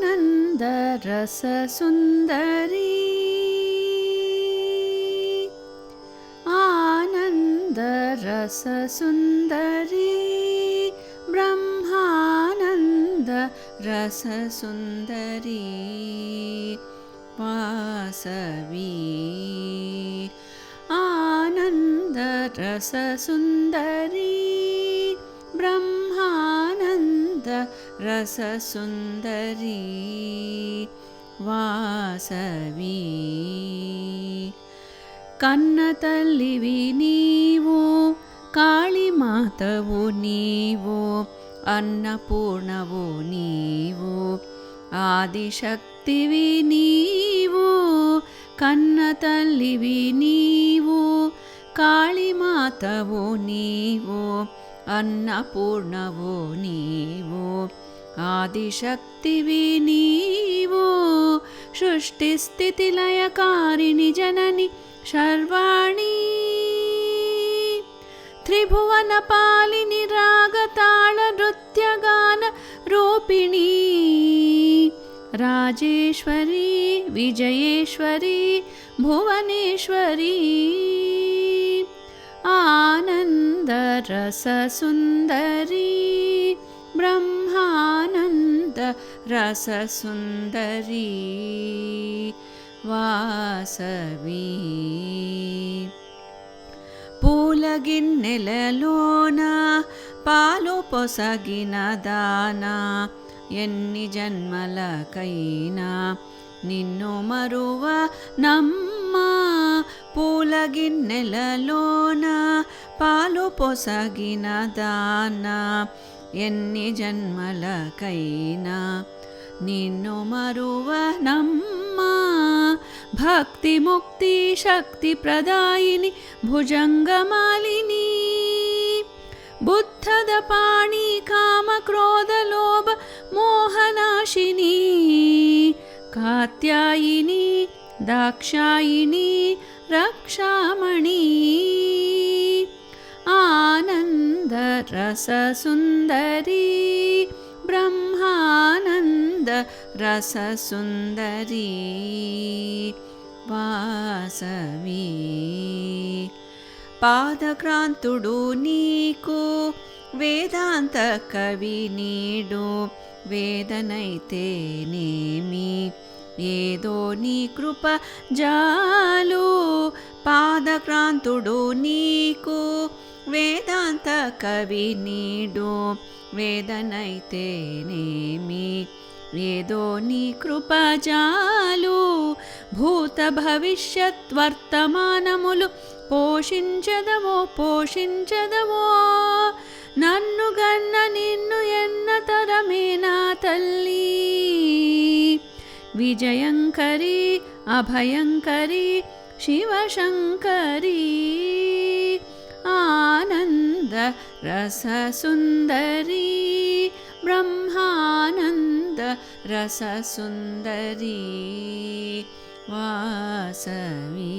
आनन्दरस सुन्दरी आनन्दरस सुन्दरी ब्रह्मानन्द रस सुन्दरी वासवी आनन्द रस सुन्दरी ब्रह्मानन्द रस सुन्दरी वासवी कन्न तल्लिवि नीवु काळिमातवु नीवु अन्नपूर्णवु नीवु आदिशक्तिवि नीवु कन्न तल्लिवि नीवु काळिमातवु नीवु अन्नपूर्णवु नीवु आदिशक्तिवि नीवु सृष्टिस्थितिलयकारिणि जननि शर्वाणि त्रिभुवनपालिनि रागताल नृत्यगान रूपिणी राजेश्वरी विजयेश्वरी भुवनेश्वरी आनन्दरस सुन्दरी ब्रह्मानन्द रस सुन्दरी वासवी పూలగిన్నెలలోన పాలు పొసగిన దానా ఎన్ని జన్మలకైనా నిన్ను మరువ నమ్మ పూలగిన్నెలలోన పాలు పొసగిన దానా ఎన్ని జన్మలకైనా నిన్ను మరువ నమ్మ భక్తి ముక్తి శక్తి ప్రదాయిని భుజంగమాలిని బుద్ధద పాణి కామ క్రోధ లోభ మోహనాశిని కాత్యాయిని దాక్షాయిని రక్షామణి ఆనంద రస సుందరి బ్రహ్మానంద రస సుందరి వాసవి పాదక్రాంతుడు నీకు వేదాంత కవి నీడు వేదనైతేనేమి ఏదో నీ కృప జాలు పాదక్రాంతుడు నీకు వేదాంత కవి నీడు వేదనైతేనేమి ఏదో నీ కృప జాలు భూత భవిష్యత్ వర్తమానములు పోషించదవో పోషించదవో నన్ను గన్న నిన్ను ఎన్న తరమేనా తల్లి విజయంకరి అభయంకరి శివశంకరి ఆనంద రస సుందరి బ్రహ్మానంద రస సుందరి వాసవి